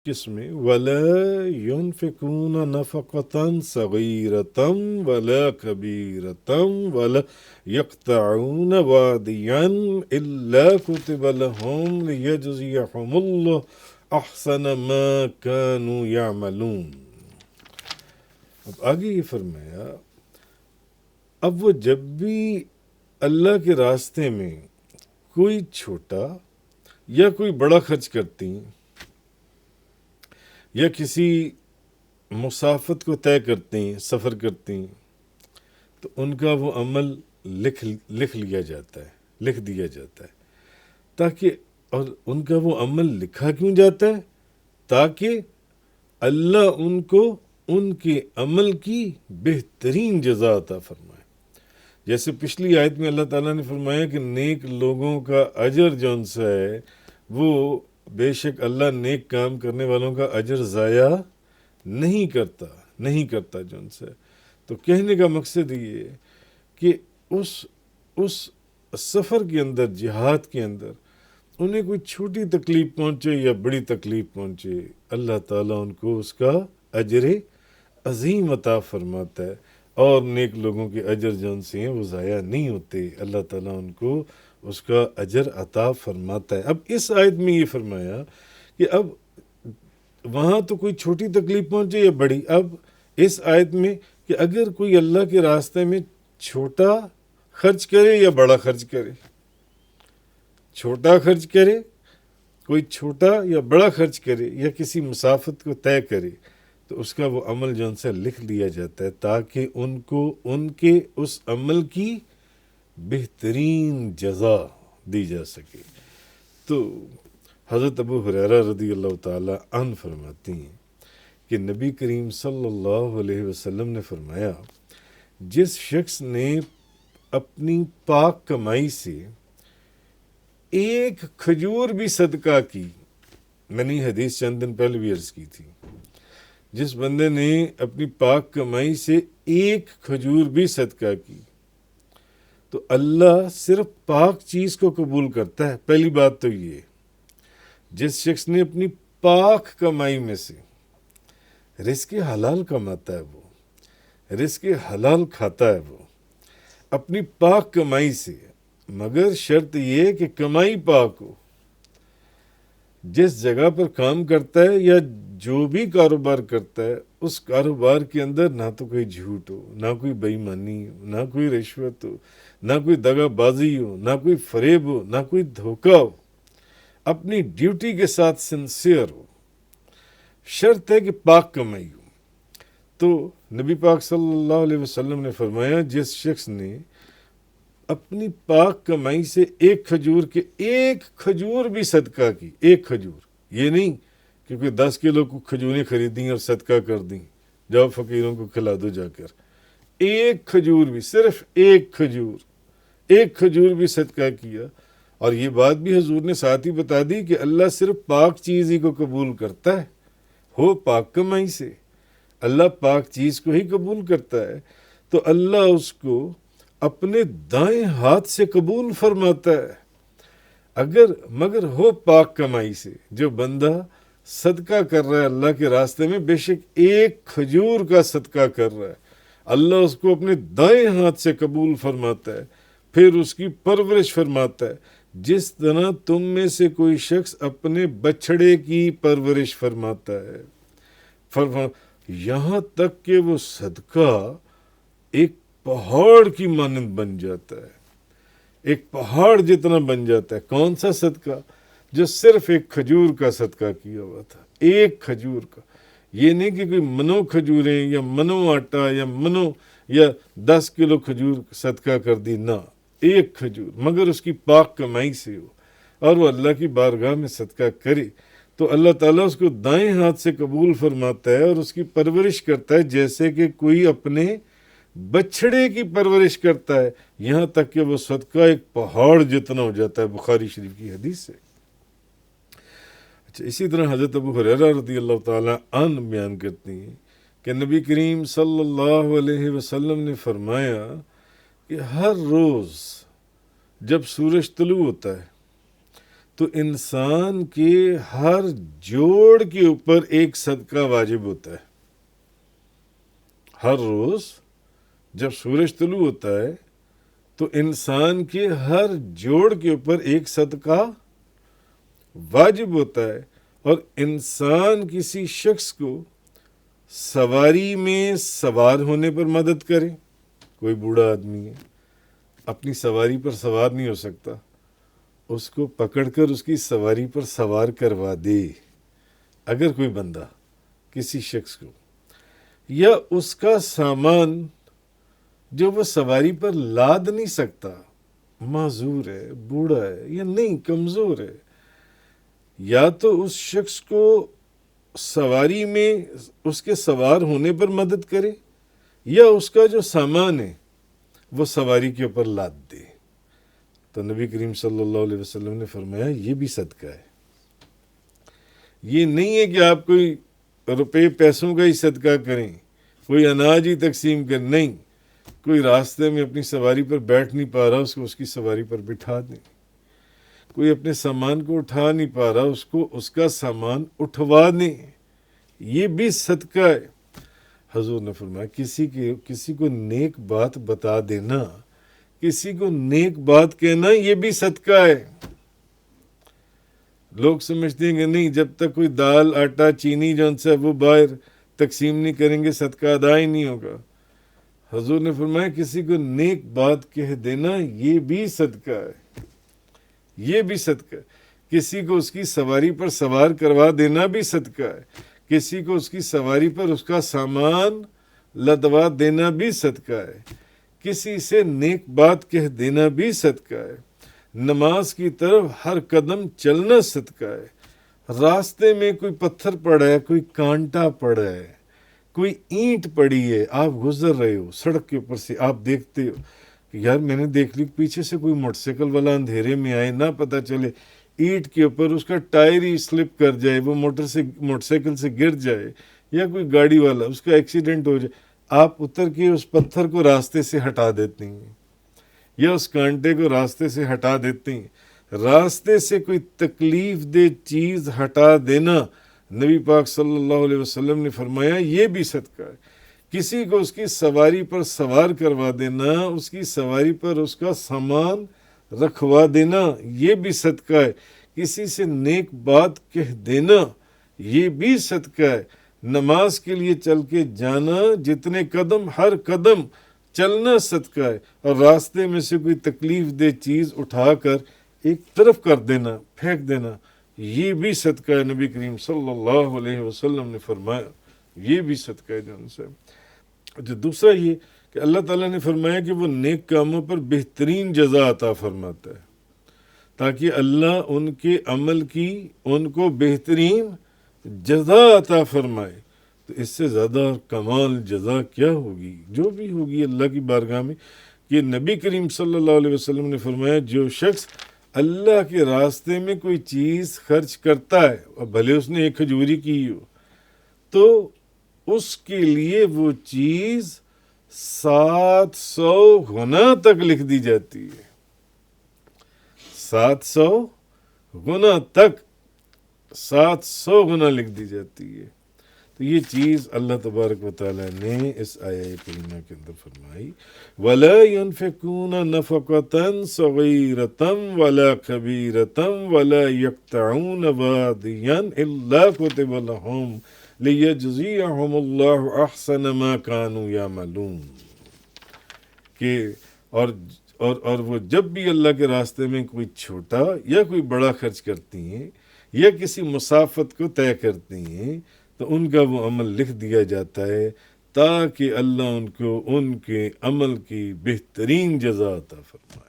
کس میں؟ وَلَا يُنْفِقُونَ نَفَقَةً صَغِيرَةً وَلَا كَبِيرَةً وَلَا يَقْطَعُونَ وَادِيًا إِلَّا كُتِبَ لَهُمْ لِيَجْزِيَهُمُ اللَّهُ أَحْسَنَ مَا كَانُوا يَعْمَلُونَ۔ اب آگے یہ فرمایا اب وہ جب بھی اللہ کے راستے میں کوئی چھوٹا یا کوئی بڑا خرچ کرتی یا کسی مسافت کو طے کرتی ہیں، سفر کرتی ہیں، تو ان کا وہ عمل لکھ لیا جاتا ہے، لکھ دیا جاتا ہے، تاکہ اور ان کا وہ عمل لکھا کیوں جاتا ہے؟ تاکہ اللہ ان کو ان کے عمل کی بہترین جزا عطا فرمائے۔ جیسے پچھلی آیت میں اللہ تعالیٰ نے فرمایا کہ نیک لوگوں کا اجر جون سا ہے وہ بے شک اللہ نیک کام کرنے والوں کا اجر ضائع نہیں کرتا جون سا ہے۔ تو کہنے کا مقصد یہ ہے کہ اس سفر کے اندر، جہاد کے اندر انہیں کوئی چھوٹی تکلیف پہنچے یا بڑی تکلیف پہنچے، اللہ تعالیٰ ان کو اس کا اجر عظیم عطا فرماتا ہے، اور نیک لوگوں کے اجر جون سے ہیں وہ ضائع نہیں ہوتے، اللہ تعالیٰ ان کو اس کا اجر عطا فرماتا ہے۔ اب اس آیت میں یہ فرمایا کہ اب وہاں تو کوئی چھوٹی تکلیف پہنچے یا بڑی، اب اس آیت میں کہ اگر کوئی اللہ کے راستے میں چھوٹا خرچ کرے یا بڑا خرچ کرے، چھوٹا خرچ کرے، کوئی چھوٹا یا بڑا خرچ کرے یا کسی مسافت کو طے کرے، تو اس کا وہ عمل جو ان سے لکھ لیا جاتا ہے تاکہ ان کو ان کے اس عمل کی بہترین جزا دی جا سکے۔ تو حضرت ابو ہریرہ رضی اللہ تعالی عنہ فرماتی ہیں کہ نبی کریم صلی اللہ علیہ وسلم نے فرمایا جس شخص نے اپنی پاک کمائی سے ایک کھجور بھی صدقہ کی، میں نے حدیث چند دن پہلے بھی عرض کی تھی، جس بندے نے اپنی پاک کمائی سے ایک کھجور بھی صدقہ کی تو اللہ صرف پاک چیز کو قبول کرتا ہے۔ پہلی بات تو یہ، جس شخص نے اپنی پاک کمائی میں سے رزق حلال کماتا ہے، وہ رزق حلال کھاتا ہے، وہ اپنی پاک کمائی سے، مگر شرط یہ کہ کمائی پاک ہو، جس جگہ پر کام کرتا ہے یا جو بھی کاروبار کرتا ہے اس کاروبار کے اندر نہ تو کوئی جھوٹ ہو، نہ کوئی بے ایمانی ہو، نہ کوئی رشوت ہو، نہ کوئی دغا بازی ہو، نہ کوئی فریب ہو، نہ کوئی دھوکہ ہو، اپنی ڈیوٹی کے ساتھ سنسیئر ہو، شرط ہے کہ پاک کمائی ہو۔ تو نبی پاک صلی اللہ علیہ وسلم نے فرمایا جس شخص نے اپنی پاک کمائی سے ایک کھجور بھی صدقہ کی، ایک کھجور، یہ نہیں کہ کوئی 10 کلو کو کھجوریں خریدیں اور صدقہ کر دیں، جاؤ فقیروں کو کھلا دو جا کر، ایک کھجور بھی، صرف ایک کھجور بھی صدقہ کیا۔ اور یہ بات بھی حضور نے ساتھ ہی بتا دی کہ اللہ صرف پاک چیز ہی کو قبول کرتا ہے، ہو پاک کمائی سے، اللہ پاک چیز کو ہی قبول کرتا ہے، تو اللہ اس کو اپنے دائیں ہاتھ سے قبول فرماتا ہے، مگر ہو پاک کمائی سے۔ جو بندہ صدقہ کر رہا ہے اللہ کے راستے میں، بے شک ایک کھجور کا صدقہ کر رہا ہے، اللہ اس کو اپنے دائیں ہاتھ سے قبول فرماتا ہے، پھر اس کی پرورش فرماتا ہے، جس طرح تم میں سے کوئی شخص اپنے بچڑے کی پرورش فرماتا ہے، یہاں تک کہ وہ صدقہ ایک پہاڑ کی مانند بن جاتا ہے، ایک پہاڑ جتنا بن جاتا ہے۔ کون سا صدقہ؟ جو صرف ایک کھجور کا صدقہ کیا ہوا تھا، ایک کھجور کا، یہ نہیں کہ کوئی منو کھجوریں یا منو آٹا یا 10 کلو کھجور صدقہ کر دی، نہ، ایک کھجور، مگر اس کی پاک کمائی سے ہو اور وہ اللہ کی بارگاہ میں صدقہ کرے تو اللہ تعالیٰ اس کو دائیں ہاتھ سے قبول فرماتا ہے اور اس کی پرورش کرتا ہے جیسے کہ کوئی اپنے بچڑے کی پرورش کرتا ہے، یہاں تک کہ وہ صدقہ ایک پہاڑ جتنا ہو جاتا ہے، بخاری شریف کی حدیث سے۔ اچھا، اسی طرح حضرت ابو ہریرہ رضی اللہ تعالی عنہ بیان کرتی ہیں کہ نبی کریم صلی اللہ علیہ وسلم نے فرمایا کہ ہر روز جب سورج طلوع ہوتا ہے تو انسان کے ہر جوڑ کے اوپر ایک صدقہ واجب ہوتا ہے. ہر روز جب سورج طلوع ہوتا ہے تو انسان کے ہر جوڑ کے اوپر ایک صدقہ واجب ہوتا ہے. اور انسان کسی شخص کو سواری میں سوار ہونے پر مدد کرے. کوئی بوڑھا آدمی ہے، اپنی سواری پر سوار نہیں ہو سکتا، اس کو پکڑ کر اس کی سواری پر سوار کروا دے. اگر کوئی بندہ کسی شخص کو، یا اس کا سامان جو وہ سواری پر لاد نہیں سکتا، معذور ہے، بوڑھا ہے یا نہیں کمزور ہے، یا تو اس شخص کو سواری میں اس کے سوار ہونے پر مدد کرے، یا اس کا جو سامان ہے وہ سواری کے اوپر لاد دے. تو نبی کریم صلی اللہ علیہ وسلم نے فرمایا یہ بھی صدقہ ہے. یہ نہیں ہے کہ آپ کوئی روپے پیسوں کا ہی صدقہ کریں، کوئی اناج ہی تقسیم کریں، نہیں. کوئی راستے میں اپنی سواری پر بیٹھ نہیں پا رہا، اس کو اس کی سواری پر بٹھا دیں. کوئی اپنے سامان کو اٹھا نہیں پا رہا، اس کو اس کا سامان اٹھوا دیں. یہ بھی صدقہ ہے. حضور نے فرمایا کسی کو نیک بات بتا دینا، کسی کو نیک بات کہنا، یہ بھی صدقہ ہے. لوگ سمجھتے ہیں کہ نہیں، جب تک کوئی دال آٹا چینی جون سا وہ باہر تقسیم نہیں کریں گے صدقہ ادا ہی نہیں ہوگا. حضور نے فرمایا کسی کو نیک بات کہہ دینا یہ بھی صدقہ ہے. یہ بھی صدقہ ہے. کسی کو اس کی سواری پر سوار کروا دینا بھی صدقہ ہے. کسی کو اس کی سواری پر اس کا سامان لدوا دینا بھی صدقہ ہے. کسی سے نیک بات کہہ دینا بھی صدقہ ہے. نماز کی طرف ہر قدم چلنا صدقہ ہے. راستے میں کوئی پتھر پڑا ہے، کوئی کانٹا پڑا ہے، کوئی اینٹ پڑی ہے، آپ گزر رہے ہو سڑک کے اوپر سے، آپ دیکھتے ہو کہ یار میں نے دیکھ لی پیچھے سے کوئی موٹر سائیکل والا اندھیرے میں آئے، نہ پتہ چلے اینٹ کے اوپر اس کا ٹائر ہی سلپ کر جائے، وہ موٹر سائیکل سے گر جائے، یا کوئی گاڑی والا اس کا ایکسیڈنٹ ہو جائے، آپ اتر کے اس پتھر کو راستے سے ہٹا دیتے ہیں یا اس کانٹے کو راستے سے ہٹا دیتے ہیں. راستے سے کوئی تکلیف دہ چیز ہٹا دینا، نبی پاک صلی اللہ علیہ وسلم نے فرمایا یہ بھی صدقہ ہے. کسی کو اس کی سواری پر سوار کروا دینا، اس کی سواری پر اس کا سامان رکھوا دینا، یہ بھی صدقہ ہے. کسی سے نیک بات کہہ دینا یہ بھی صدقہ ہے. نماز کے لیے چل کے جانا، جتنے قدم ہر قدم چلنا صدقہ ہے. اور راستے میں سے کوئی تکلیف دہ چیز اٹھا کر ایک طرف کر دینا، پھینک دینا، یہ بھی صدقہ ہے. نبی کریم صلی اللہ علیہ وسلم نے فرمایا یہ بھی صدقہ ہے. جان سے جو دوسرا یہ کہ اللہ تعالیٰ نے فرمایا کہ وہ نیک کاموں پر بہترین جزا عطا فرماتا ہے، تاکہ اللہ ان کے عمل کی ان کو بہترین جزا عطا فرمائے. تو اس سے زیادہ کمال جزا کیا ہوگی؟ جو بھی ہوگی اللہ کی بارگاہ میں. کہ نبی کریم صلی اللہ علیہ وسلم نے فرمایا جو شخص اللہ کے راستے میں کوئی چیز خرچ کرتا ہے، اور بھلے اس نے ایک کھجوری کی ہو، تو اس کے لیے وہ چیز 700 گنا تک لکھ دی جاتی ہے. 700 گنا تک، 700 گنا لکھ دی جاتی ہے. تو یہ چیز اللہ تبارک و تعالیٰ نے اس آیہ کریمہ کے اندر فرمائی. وَلَا يَنْفِقُونَ نَفَقَةً صَغِيرَةً وَلَا كَبِيرَةً وَلَا يَقْطَعُونَ وَادِيًا إِلَّا كُتِبَ لَهُمْ لِيَجْزِيَهُمُ اللَّهُ أَحْسَنَ مَا كَانُوا يَعْمَلُونَ. کہ اور وہ جب بھی اللہ کے راستے میں کوئی چھوٹا یا کوئی بڑا خرچ کرتی ہیں یا کسی مسافت کو طے کرتی ہیں تو ان کا وہ عمل لکھ دیا جاتا ہے، تاکہ اللہ ان کو ان کے عمل کی بہترین جزا عطا فرمائے.